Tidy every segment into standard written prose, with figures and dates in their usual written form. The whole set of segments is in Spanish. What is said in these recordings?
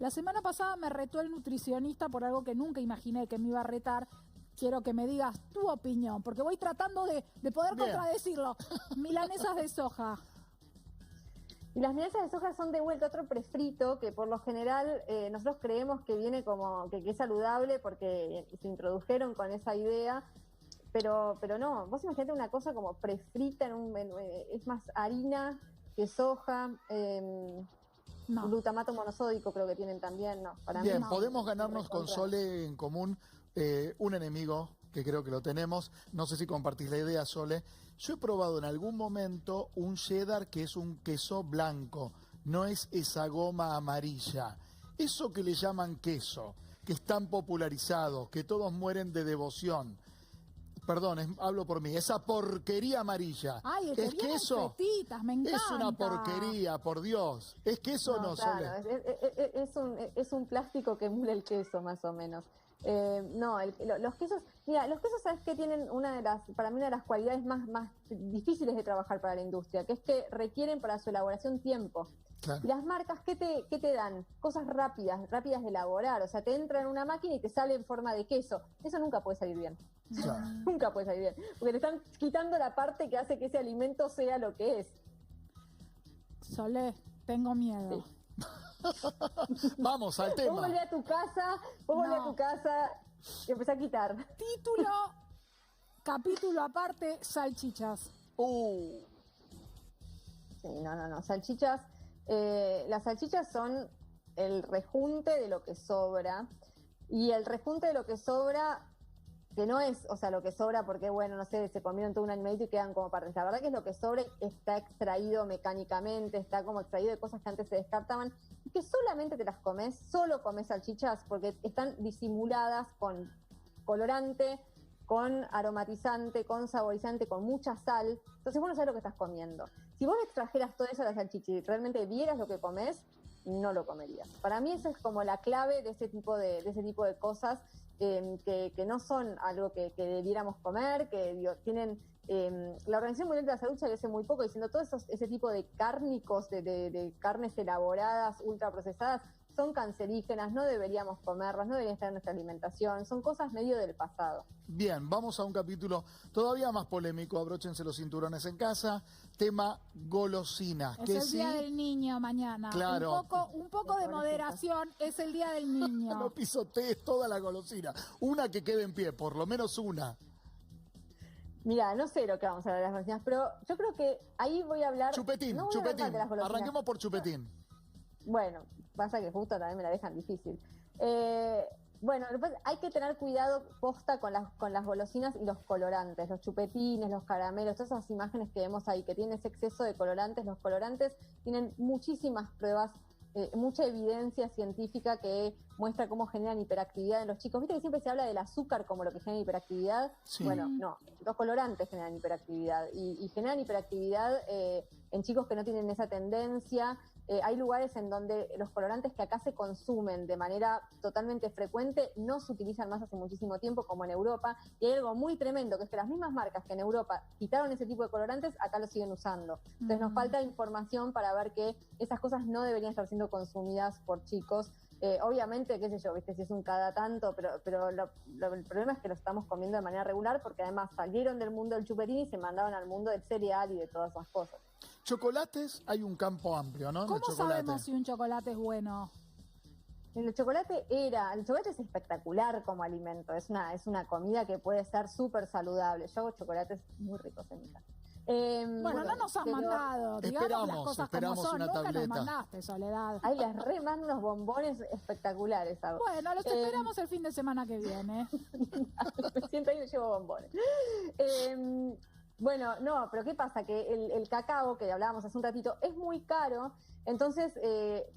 La semana pasada me retó el nutricionista por algo que nunca imaginé que me iba a retar. Quiero que me digas tu opinión, porque voy tratando de poder contradecirlo. Milanesas de soja. Y las milanesas de soja son de vuelta otro prefrito que por lo general nosotros creemos que viene como que es saludable porque se introdujeron con esa idea, pero no. Vos imaginate una cosa como prefrita es más harina que soja. No. Glutamato monosódico creo que tienen también, no. Para Bien, mí no. podemos ganarnos con Sole en común un enemigo, que creo que lo tenemos. No sé si compartís la idea, Sole. Yo he probado en algún momento un cheddar que es un queso blanco, no es esa goma amarilla. Eso que le llaman queso, que es tan popularizado, que todos mueren de devoción. Perdón, hablo por mí, esa porquería amarilla. Ay, el que ¿Es viene en queso? fetitas, me encanta. Es una porquería, por Dios. ¿Es queso o no, claro, Sole? es un plástico que emula el queso, más o menos. Los quesos, mira, los quesos, sabes que tienen para mí una de las cualidades más difíciles de trabajar para la industria, que es que requieren para su elaboración tiempo. Claro. Y las marcas, ¿qué te dan? Cosas rápidas de elaborar. O sea, te entra en una máquina y te sale en forma de queso. Eso nunca puede salir bien. Claro. Nunca puede salir bien. Porque te están quitando la parte que hace que ese alimento sea lo que es. Sole, tengo miedo. Sí. Vamos al Vos tema. volvés a tu casa y empecé a quitar. Título, capítulo aparte, salchichas. Sí, no. Salchichas. Las salchichas son el rejunte de lo que sobra. Y el rejunte de lo que sobra, que no es, o sea, lo que sobra porque, bueno, no sé, se comieron todo un animalito y quedan como partes. La verdad que es lo que sobra, está extraído mecánicamente, está como extraído de cosas que antes se descartaban. Y que solamente te las comes, solo comes salchichas porque están disimuladas con colorante, con aromatizante, con saborizante, con mucha sal. Entonces vos no sabés lo que estás comiendo. Si vos extrajeras todo eso a la salchicha y realmente vieras lo que comes, no lo comerías. Para mí esa es como la clave de ese tipo de cosas que no son algo que debiéramos comer, que tienen... la Organización Mundial de la Salud salió hace muy poco diciendo todo ese tipo de cárnicos, de carnes elaboradas, ultraprocesadas, son cancerígenas, no deberíamos comerlas, no deberían estar en nuestra alimentación, son cosas medio del pasado. Bien, vamos a un capítulo todavía más polémico, abróchense los cinturones en casa, tema golosinas. Es que el sí, día del niño mañana. Claro. Un poco de moderación, es el día del niño. no pisotees toda la golosina, una que quede en pie, por lo menos una. Mira, no sé lo que vamos a hablar de las golosinas, pero yo creo que ahí voy a hablar... Chupetín, no voy a hablar chupetín, de las golosinas. arranquemos por chupetín. Bueno, pasa que justo también me la dejan difícil. Bueno, hay que tener cuidado posta con las golosinas y los colorantes, los chupetines, los caramelos, todas esas imágenes que vemos ahí, que tienen ese exceso de colorantes. Los colorantes tienen muchísimas pruebas, mucha evidencia científica que muestra cómo generan hiperactividad en los chicos. ¿Viste que siempre se habla del azúcar como lo que genera hiperactividad? Sí. Bueno, no, los colorantes generan hiperactividad y generan hiperactividad en chicos que no tienen esa tendencia. Hay lugares en donde los colorantes que acá se consumen de manera totalmente frecuente no se utilizan más hace muchísimo tiempo, como en Europa. Y hay algo muy tremendo, que es que las mismas marcas que en Europa quitaron ese tipo de colorantes, acá lo siguen usando. Entonces nos falta información para ver que esas cosas no deberían estar siendo consumidas por chicos. Obviamente, qué sé yo, viste, si es un cada tanto, pero el problema es que lo estamos comiendo de manera regular porque además salieron del mundo del chupetín y se mandaron al mundo del cereal y de todas esas cosas. Chocolates, hay un campo amplio, ¿no? En el ¿Cómo chocolate. sabemos si un chocolate es bueno? El chocolate es espectacular como alimento, es una comida que puede ser súper saludable. Yo hago chocolates muy ricos en mi casa. Bueno, no nos has mandado, digamos las cosas como son, una nunca tableta. nos mandaste, Soledad. Ay, les remando unos bombones espectaculares. Hago. Bueno, los esperamos el fin de semana que viene. Me siento ahí y me llevo bombones. Bueno, no, pero ¿qué pasa? Que el cacao, que hablábamos hace un ratito, es muy caro, entonces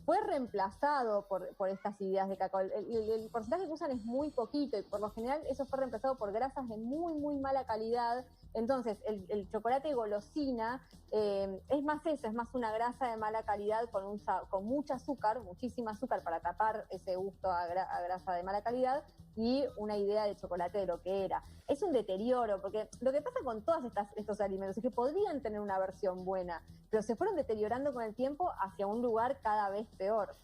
fue reemplazado por estas ideas de cacao. El porcentaje que usan es muy poquito y por lo general eso fue reemplazado por grasas de muy, muy mala calidad. Entonces, el chocolate golosina es más eso, es más una grasa de mala calidad con mucho azúcar, muchísima azúcar para tapar ese gusto a grasa de mala calidad y una idea de chocolate de lo que era. Es un deterioro, porque lo que pasa con todos estos alimentos es que podrían tener una versión buena, pero se fueron deteriorando con el tiempo hacia un lugar cada vez peor.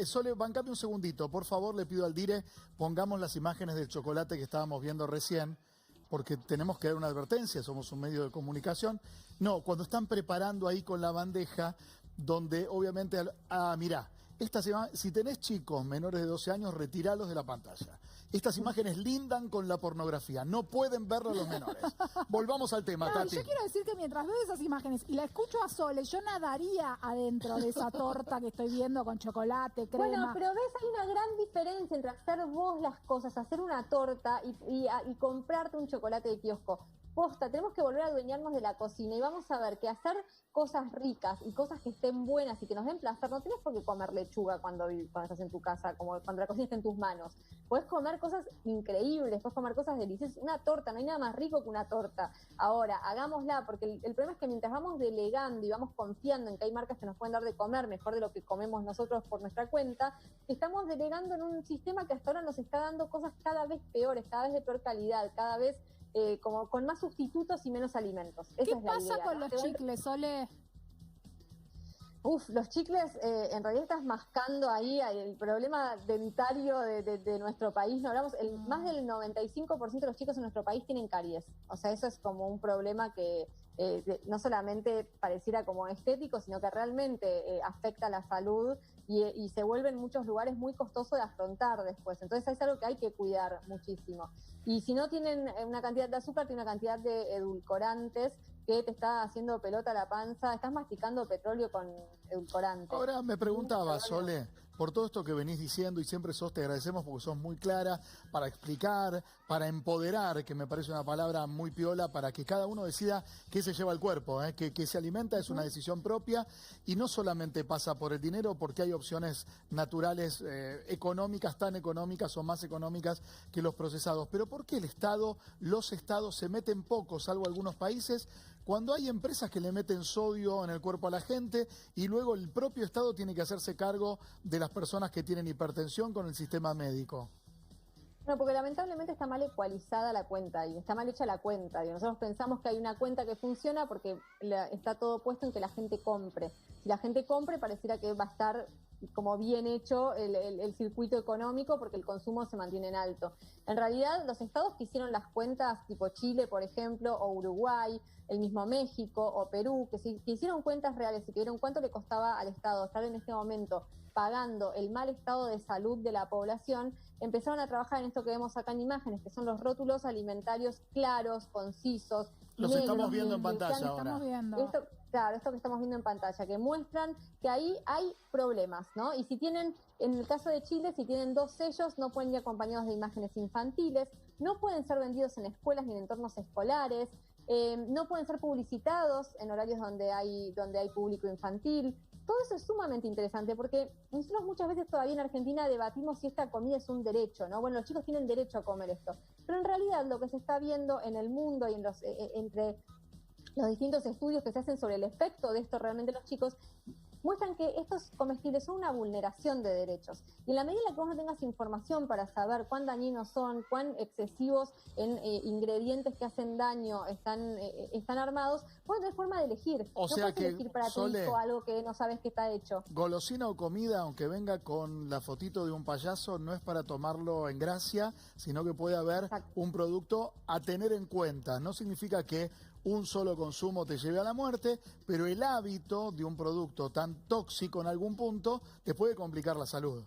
Sole, bancame un segundito, por favor, le pido al Dire, pongamos las imágenes del chocolate que estábamos viendo recién, porque tenemos que dar una advertencia, somos un medio de comunicación. No, cuando están preparando ahí con la bandeja, donde obviamente, mirá, si tenés chicos menores de 12 años, retíralos de la pantalla. Estas imágenes lindan con la pornografía, no pueden verlo los menores. Volvamos al tema, Tati. Yo quiero decir que mientras veo esas imágenes y la escucho a Sole, yo nadaría adentro de esa torta que estoy viendo con chocolate, crema. Bueno, pero ves, hay una gran diferencia entre hacer vos las cosas, hacer una torta y comprarte un chocolate de kiosco. Posta, tenemos que volver a adueñarnos de la cocina y vamos a ver que hacer cosas ricas y cosas que estén buenas y que nos den placer, no tienes por qué comer lechuga cuando estás en tu casa, como cuando la cocina está en tus manos. Puedes comer cosas increíbles, puedes comer cosas deliciosas. Una torta, no hay nada más rico que una torta. Ahora, hagámosla, porque el problema es que mientras vamos delegando y vamos confiando en que hay marcas que nos pueden dar de comer mejor de lo que comemos nosotros por nuestra cuenta, estamos delegando en un sistema que hasta ahora nos está dando cosas cada vez peores, cada vez de peor calidad, cada vez como con más sustitutos y menos alimentos. ¿Qué pasa con los chicles, Sole? Los chicles, en realidad estás mascando ahí el problema dentario de nuestro país. No hablamos, más del 95% de los chicos en nuestro país tienen caries. O sea, eso es como un problema que no solamente pareciera como estético, sino que realmente afecta la salud y se vuelve en muchos lugares muy costoso de afrontar después. Entonces es algo que hay que cuidar muchísimo. Y si no tienen una cantidad de azúcar, tiene una cantidad de edulcorantes que te está haciendo pelota la panza, estás masticando petróleo con edulcorantes. Ahora me preguntaba, Sole, por todo esto que venís diciendo y siempre te agradecemos porque sos muy clara para explicar, para empoderar, que me parece una palabra muy piola, para que cada uno decida qué se lleva al cuerpo, que se alimenta es una decisión propia y no solamente pasa por el dinero, porque hay opciones naturales económicas, tan económicas o más económicas que los procesados. Pero ¿por qué los estados se meten poco, salvo algunos países, cuando hay empresas que le meten sodio en el cuerpo a la gente y luego el propio Estado tiene que hacerse cargo de las personas que tienen hipertensión con el sistema médico? No, porque lamentablemente está mal ecualizada la cuenta y está mal hecha la cuenta. Y nosotros pensamos que hay una cuenta que funciona porque está todo puesto en que la gente compre. Si la gente compre, pareciera que va a estar como bien hecho el circuito económico porque el consumo se mantiene en alto. En realidad, los estados que hicieron las cuentas, tipo Chile, por ejemplo, o Uruguay, el mismo México o Perú, que hicieron cuentas reales y que vieron cuánto le costaba al Estado estar en este momento pagando el mal estado de salud de la población, empezaron a trabajar en esto que vemos acá en imágenes, que son los rótulos alimentarios claros, concisos. Los estamos viendo en pantalla ahora. Esto que estamos viendo en pantalla, que muestran que ahí hay problemas, ¿no? Y si tienen, en el caso de Chile, si tienen 2 sellos, no pueden ir acompañados de imágenes infantiles, no pueden ser vendidos en escuelas ni en entornos escolares, no pueden ser publicitados en horarios donde hay público infantil. Todo eso es sumamente interesante porque nosotros muchas veces todavía en Argentina debatimos si esta comida es un derecho, ¿no? Bueno, los chicos tienen derecho a comer esto, pero en realidad lo que se está viendo en el mundo y entre los distintos estudios que se hacen sobre el efecto de esto realmente en los chicos, muestran que estos comestibles son una vulneración de derechos. Y en la medida en la que vos no tengas información para saber cuán dañinos son, cuán excesivos en ingredientes que hacen daño están armados, vos no tenés forma de elegir. O sea no puedes elegir para tu hijo algo que no sabes que está hecho. Golosina o comida, aunque venga con la fotito de un payaso, no es para tomarlo en gracia, sino que puede haber un producto a tener en cuenta. No significa que un solo consumo te lleve a la muerte, pero el hábito de un producto tan tóxico en algún punto te puede complicar la salud.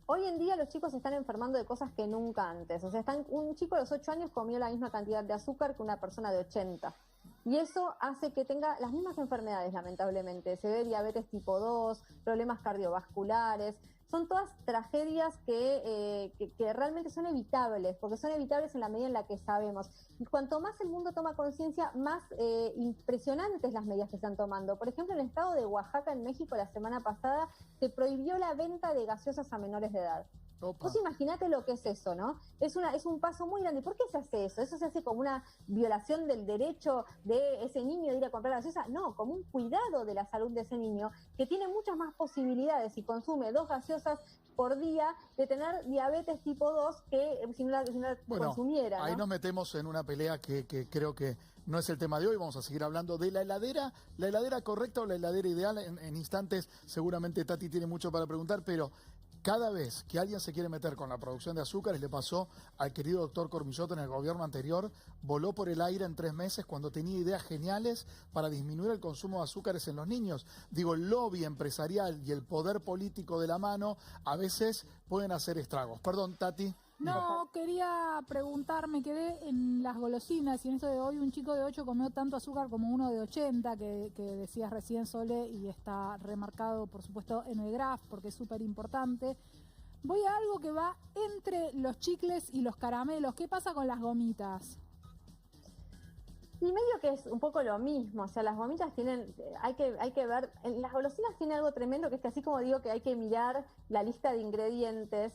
Hoy en día los chicos se están enfermando de cosas que nunca antes. O sea, un chico de los 8 años comió la misma cantidad de azúcar que una persona de 80. Y eso hace que tenga las mismas enfermedades, lamentablemente. Se ve diabetes tipo 2, problemas cardiovasculares. Son todas tragedias que realmente son evitables, porque son evitables en la medida en la que sabemos. Y cuanto más el mundo toma conciencia, más impresionantes las medidas que están tomando. Por ejemplo, en el estado de Oaxaca, en México, la semana pasada, se prohibió la venta de gaseosas a menores de edad. Opa. Vos imaginate lo que es eso, ¿no? Es un paso muy grande. ¿Por qué se hace eso? ¿Eso se hace como una violación del derecho de ese niño de ir a comprar gaseosa? No, como un cuidado de la salud de ese niño que tiene muchas más posibilidades si consume 2 gaseosas por día de tener diabetes tipo 2 que si no la consumiera, ¿no? Ahí nos metemos en una pelea que creo que no es el tema de hoy, vamos a seguir hablando de la heladera correcta o la heladera ideal. En instantes seguramente Tati tiene mucho para preguntar, pero cada vez que alguien se quiere meter con la producción de azúcares, le pasó al querido doctor Cormillot en el gobierno anterior, voló por el aire en 3 meses cuando tenía ideas geniales para disminuir el consumo de azúcares en los niños. Digo, el lobby empresarial y el poder político de la mano a veces pueden hacer estragos. Perdón, Tati. No, quería preguntar, me quedé en las golosinas y en eso de hoy un chico de 8 comió tanto azúcar como uno de 80, que decías recién, Sole, y está remarcado, por supuesto, en el graph, porque es súper importante. Voy a algo que va entre los chicles y los caramelos. ¿Qué pasa con las gomitas? Y medio que es un poco lo mismo, o sea, las gomitas tienen, hay que ver, las golosinas tienen algo tremendo, que es que así como digo que hay que mirar la lista de ingredientes,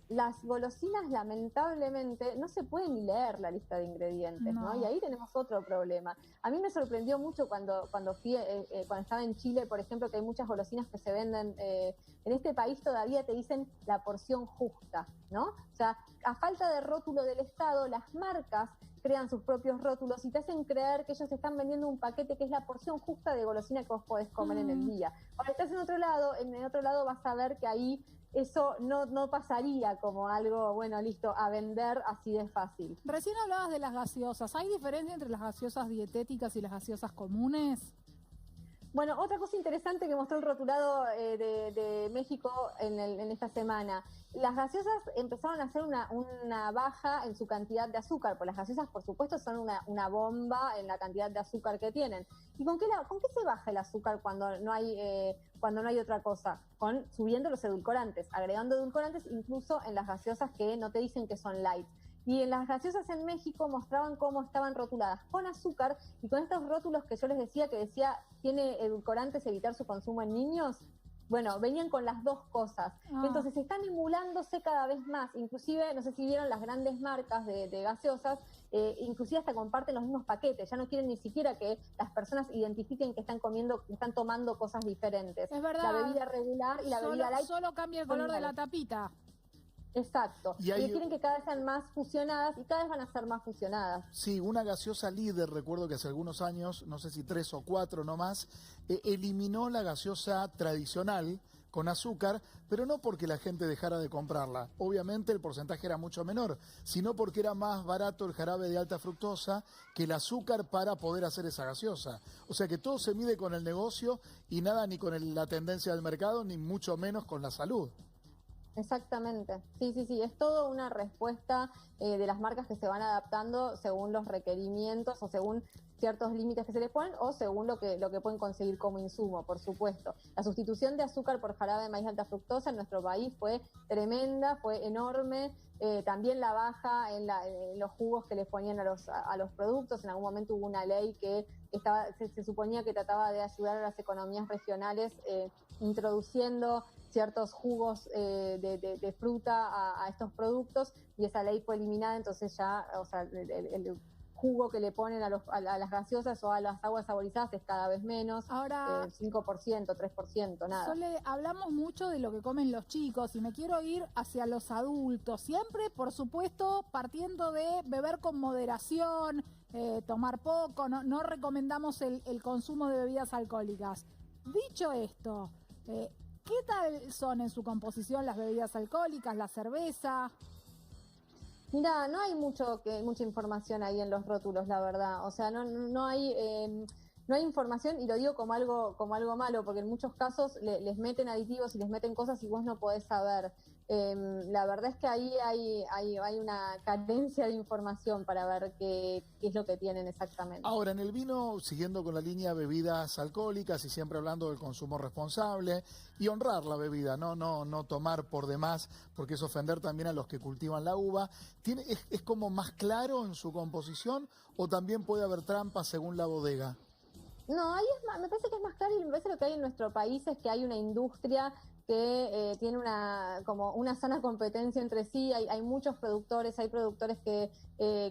las golosinas lamentablemente no se puede ni leer la lista de ingredientes, ¿no? Y ahí tenemos otro problema. A mí me sorprendió mucho cuando estaba en Chile, por ejemplo, que hay muchas golosinas que se venden, en este país todavía te dicen la porción justa, ¿no? O sea, a falta de rótulo del Estado, las marcas crean sus propios rótulos y te hacen creer que ellos están vendiendo un paquete que es la porción justa de golosina que vos podés comer en el día. Ahora estás en otro lado vas a ver que ahí eso no pasaría como algo, bueno, listo, a vender así de fácil. Recién hablabas de las gaseosas. ¿Hay diferencia entre las gaseosas dietéticas y las gaseosas comunes? Bueno, otra cosa interesante que mostró el rotulado de México en esta semana. Las gaseosas empezaron a hacer una baja en su cantidad de azúcar, porque las gaseosas, por supuesto, son una bomba en la cantidad de azúcar que tienen. ¿Y con qué se baja el azúcar cuando no hay otra cosa? Subiendo los edulcorantes, agregando edulcorantes incluso en las gaseosas que no te dicen que son light. Y en las gaseosas en México mostraban cómo estaban rotuladas con azúcar y con estos rótulos que yo les decía, que decía tiene edulcorantes, evitar su consumo en niños. Bueno, venían con las dos cosas. Entonces están emulándose cada vez más. Inclusive, no sé si vieron las grandes marcas de gaseosas, inclusive hasta comparten los mismos paquetes. Ya no quieren ni siquiera que las personas identifiquen que están tomando cosas diferentes. Es verdad. La bebida regular y la bebida light. Solo cambia el color de la tapita. Exacto. Y quieren que cada vez sean más fusionadas y cada vez van a ser más fusionadas. Sí, una gaseosa líder, recuerdo que hace algunos años, no sé si 3 o 4 no más, eliminó la gaseosa tradicional con azúcar, pero no porque la gente dejara de comprarla. Obviamente el porcentaje era mucho menor, sino porque era más barato el jarabe de alta fructosa que el azúcar para poder hacer esa gaseosa. O sea que todo se mide con el negocio y nada ni con la tendencia del mercado, ni mucho menos con la salud. Exactamente, sí, es todo una respuesta de las marcas que se van adaptando según los requerimientos o según ciertos límites que se les ponen o según lo que pueden conseguir como insumo, por supuesto. La sustitución de azúcar por jarabe de maíz alta fructosa en nuestro país fue tremenda, fue enorme. También la baja en los jugos que les ponían a los productos. En algún momento hubo una ley que se suponía que trataba de ayudar a las economías regionales introduciendo ciertos jugos de fruta a estos productos, y esa ley fue eliminada. Entonces ya, o sea, el jugo que le ponen a las gaseosas o a las aguas saborizadas es cada vez menos. Ahora, 5%, 3%, nada. Sole, hablamos mucho de lo que comen los chicos y me quiero ir hacia los adultos, siempre, por supuesto, partiendo de beber con moderación, tomar poco, no recomendamos el consumo de bebidas alcohólicas. Dicho esto, ¿qué tal son en su composición las bebidas alcohólicas, la cerveza? Mira, no hay mucha información ahí en los rótulos, la verdad. O sea, no hay información, y lo digo como algo malo, porque en muchos casos les meten aditivos y les meten cosas y vos no podés saber. La verdad es que ahí hay una carencia de información para ver qué es lo que tienen exactamente. Ahora, en el vino, siguiendo con la línea bebidas alcohólicas y siempre hablando del consumo responsable y honrar la bebida, no tomar por demás, porque es ofender también a los que cultivan la uva, ¿es como más claro en su composición o también puede haber trampas según la bodega? No, ahí me parece que es más claro, y me parece que lo que hay en nuestro país es que hay una industria que tiene como una sana competencia entre sí. Hay muchos productores, hay productores que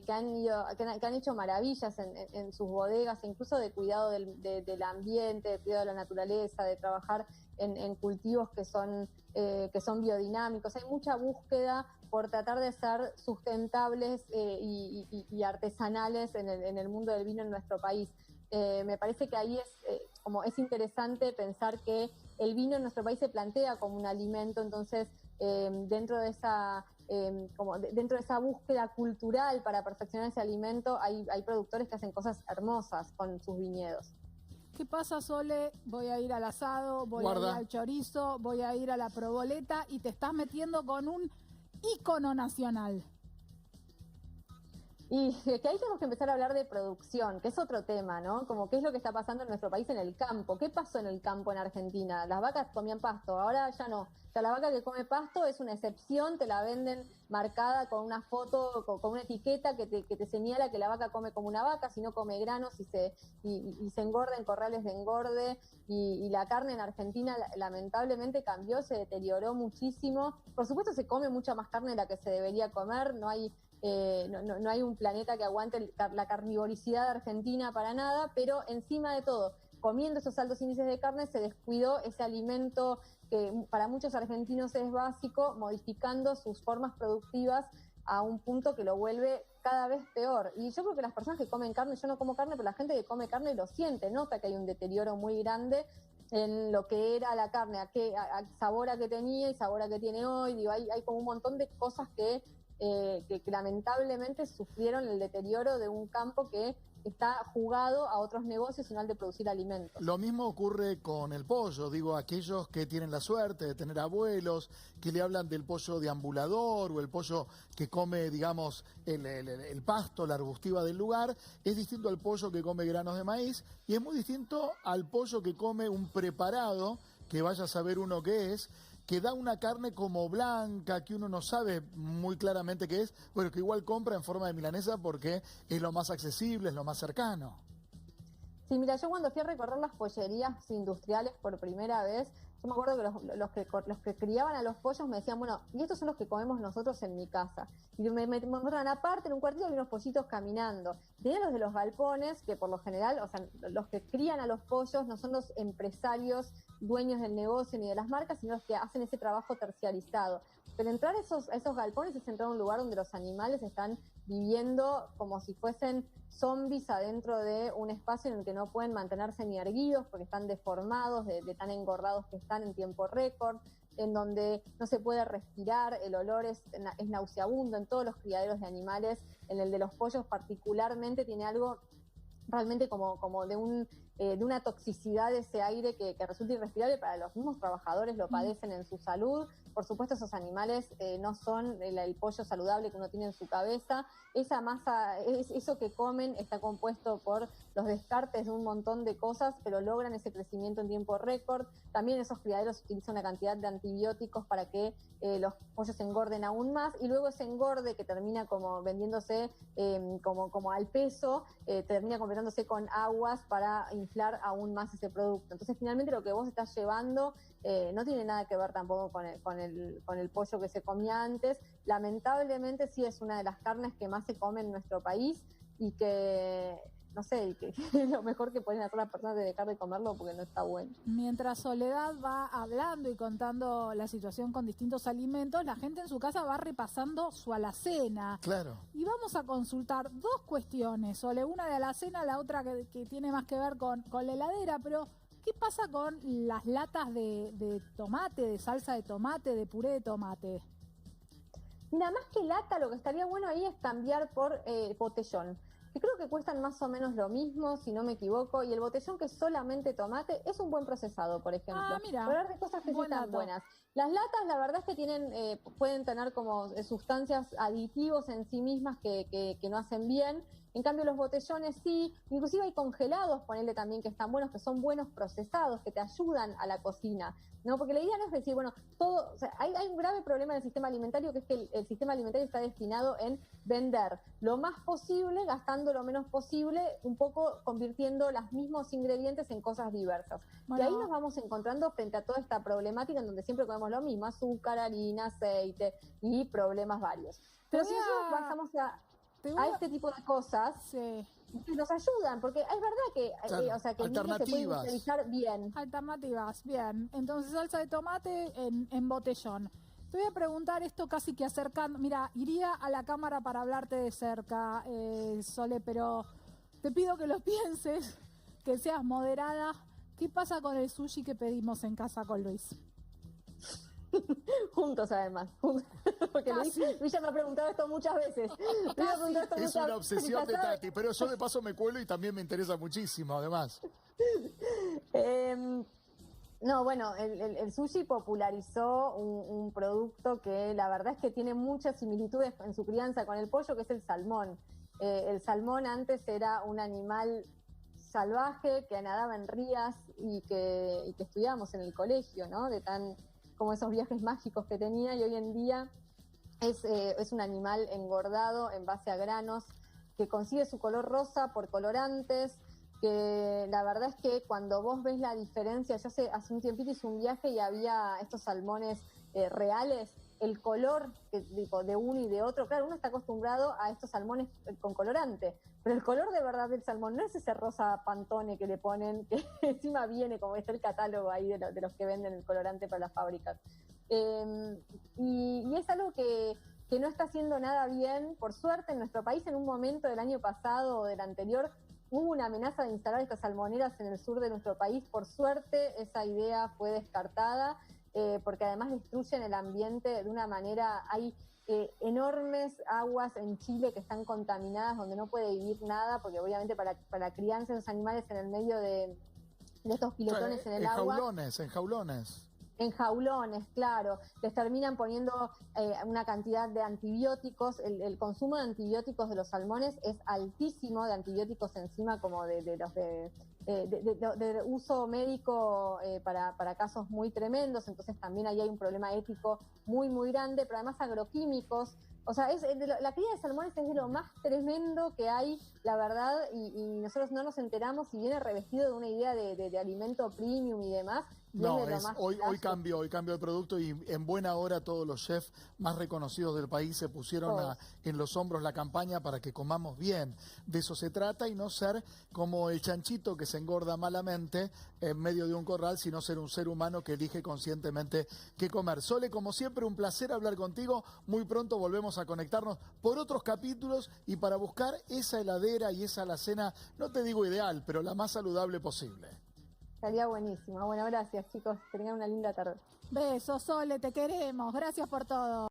han hecho maravillas en sus bodegas, incluso de cuidado del ambiente, de cuidado de la naturaleza, de trabajar en cultivos que son biodinámicos. Hay mucha búsqueda por tratar de ser sustentables y artesanales en el mundo del vino en nuestro país. Me parece que ahí es interesante pensar que el vino en nuestro país se plantea como un alimento, entonces dentro de esa búsqueda cultural para perfeccionar ese alimento hay productores que hacen cosas hermosas con sus viñedos. ¿Qué pasa, Sole? Voy a ir al asado, voy a ir al chorizo, voy a ir a la proboleta y te estás metiendo con un ícono nacional. Y que ahí tenemos que empezar a hablar de producción, que es otro tema, ¿no? Como qué es lo que está pasando en nuestro país en el campo. ¿Qué pasó en el campo en Argentina? Las vacas comían pasto, ahora ya no. O sea, la vaca que come pasto es una excepción, te la venden marcada con una foto, con una etiqueta que te señala que la vaca come como una vaca, si no come granos y se engorda en corrales de engorde. Y la carne en Argentina lamentablemente cambió, se deterioró muchísimo. Por supuesto se come mucha más carne de la que se debería comer, no hay un planeta que aguante la carnivoricidad de Argentina para nada, pero encima de todo, comiendo esos altos índices de carne, se descuidó ese alimento que para muchos argentinos es básico, modificando sus formas productivas a un punto que lo vuelve cada vez peor. Y yo creo que las personas que comen carne, yo no como carne, pero la gente que come carne lo siente, nota que hay un deterioro muy grande en lo que era la carne, a sabor a que tenía y sabor a que tiene hoy. Digo, hay como un montón de cosas que lamentablemente sufrieron el deterioro de un campo que está jugado a otros negocios y no al de producir alimentos. Lo mismo ocurre con el pollo, digo, aquellos que tienen la suerte de tener abuelos, que le hablan del pollo deambulador o el pollo que come, digamos, el pasto, la arbustiva del lugar, es distinto al pollo que come granos de maíz y es muy distinto al pollo que come un preparado, que vaya a saber uno qué es, que da una carne como blanca, que uno no sabe muy claramente qué es, pero que igual compra en forma de milanesa porque es lo más accesible, es lo más cercano. Sí, mira, yo cuando fui a recorrer las pollerías industriales por primera vez, yo me acuerdo que los que criaban a los pollos me decían, bueno, y estos son los que comemos nosotros en mi casa. Y me mostraban aparte en un cuartito y unos pollitos caminando. Tenían los de los galpones, que por lo general, o sea, los que crían a los pollos no son los empresarios dueños del negocio ni de las marcas, sino los que hacen ese trabajo terciarizado. Pero entrar a esos galpones es entrar a un lugar donde los animales están viviendo como si fuesen zombies adentro de un espacio en el que no pueden mantenerse ni erguidos porque están deformados de tan engordados que están en tiempo récord, en donde no se puede respirar, el olor es nauseabundo en todos los criaderos de animales, en el de los pollos particularmente tiene algo realmente como de una toxicidad de ese aire que resulta irrespirable para los mismos trabajadores, lo padecen en su salud. Por supuesto, esos animales no son el pollo saludable que uno tiene en su cabeza. Esa masa, eso que comen está compuesto por los descartes de un montón de cosas, pero logran ese crecimiento en tiempo récord. También esos criaderos utilizan una cantidad de antibióticos para que los pollos se engorden aún más, y luego ese engorde que termina como vendiéndose como al peso, termina convirtiéndose con aguas para inflar aún más ese producto. Entonces, finalmente lo que vos estás llevando no tiene nada que ver tampoco con el pollo que se comía antes. Lamentablemente sí es una de las carnes que más se come en nuestro país y que no sé, que lo mejor que pueden hacer las personas es dejar de comerlo porque no está bueno. Mientras Soledad va hablando y contando la situación con distintos alimentos, la gente en su casa va repasando su alacena. Claro. Y vamos a consultar dos cuestiones, Sole, una de alacena, la otra que tiene más que ver con la heladera, pero ¿qué pasa con las latas de tomate, de salsa de tomate, de puré de tomate? Mira, más que lata, lo que estaría bueno ahí es cambiar por botellón, que creo que cuestan más o menos lo mismo, si no me equivoco, y el botellón que es solamente tomate es un buen procesado, por ejemplo. Ah, mira, para hablar de cosas que sí están buenas. Las latas, la verdad es que tienen, pueden tener como sustancias aditivos en sí mismas que no hacen bien. En cambio, los botellones sí, inclusive hay congelados, ponele también, que están buenos, que son buenos procesados, que te ayudan a la cocina, ¿no? Porque la idea no es decir, bueno, todo, o sea, hay un grave problema en el sistema alimentario, que es que el sistema alimentario está destinado en vender lo más posible, gastando lo menos posible, un poco convirtiendo los mismos ingredientes en cosas diversas. Bueno. Y ahí nos vamos encontrando frente a toda esta problemática en donde siempre comemos lo mismo, azúcar, harina, aceite y problemas varios. Pero si nosotros pasamos a este tipo de cosas, sí, que nos ayudan, porque es verdad que, claro, o sea, que el niño se puede utilizar bien. Alternativas, bien. Entonces, salsa de tomate en botellón. Te voy a preguntar esto casi que acercando. Mira, iría a la cámara para hablarte de cerca, Sole, pero te pido que lo pienses, que seas moderada. ¿Qué pasa con el sushi que pedimos en casa con Luis? Juntos, además. Porque Luis ya me ha preguntado esto muchas veces. Es una obsesión de Tati, pero yo de paso me cuelo y también me interesa muchísimo, además. No, bueno, el sushi popularizó un producto que la verdad es que tiene muchas similitudes en su crianza con el pollo, que es el salmón. El salmón antes era un animal salvaje que nadaba en rías y que estudiábamos en el colegio, ¿no? Como esos viajes mágicos que tenía, y hoy en día es un animal engordado en base a granos, que consigue su color rosa por colorantes, que la verdad es que cuando vos ves la diferencia, yo hace un tiempito hice un viaje y había estos salmones reales, el color de uno y de otro, claro, uno está acostumbrado a estos salmones con colorante, pero el color de verdad del salmón no es ese rosa Pantone que le ponen, que encima viene, como está el catálogo ahí de los que venden el colorante para las fábricas. Y es algo que no está haciendo nada bien. Por suerte, en nuestro país, en un momento del año pasado o del anterior, hubo una amenaza de instalar estas salmoneras en el sur de nuestro país. Por suerte, esa idea fue descartada, porque además destruyen el ambiente de una manera. Hay enormes aguas en Chile que están contaminadas, donde no puede vivir nada, porque obviamente para la crianza de esos animales en el medio de estos pilotones en el agua. En jaulones. En jaulones, claro. Les terminan poniendo una cantidad de antibióticos. El consumo de antibióticos de los salmones es altísimo, de antibióticos encima como de los de uso médico para casos muy tremendos. Entonces también ahí hay un problema ético muy, muy grande, pero además agroquímicos. O sea, la cría de salmones es de lo más tremendo que hay, la verdad, y nosotros no nos enteramos, y viene revestido de una idea de alimento premium y demás. No, hoy cambio el producto, y en buena hora todos los chefs más reconocidos del país se pusieron en los hombros la campaña para que comamos bien. De eso se trata, y no ser como el chanchito que se engorda malamente en medio de un corral, sino ser un ser humano que elige conscientemente qué comer. Sole, como siempre, un placer hablar contigo. Muy pronto volvemos a conectarnos por otros capítulos y para buscar esa heladera y esa alacena, no te digo ideal, pero la más saludable posible. Estaría buenísimo. Bueno, gracias, chicos. Que tengan una linda tarde. Besos, Sole, te queremos. Gracias por todo.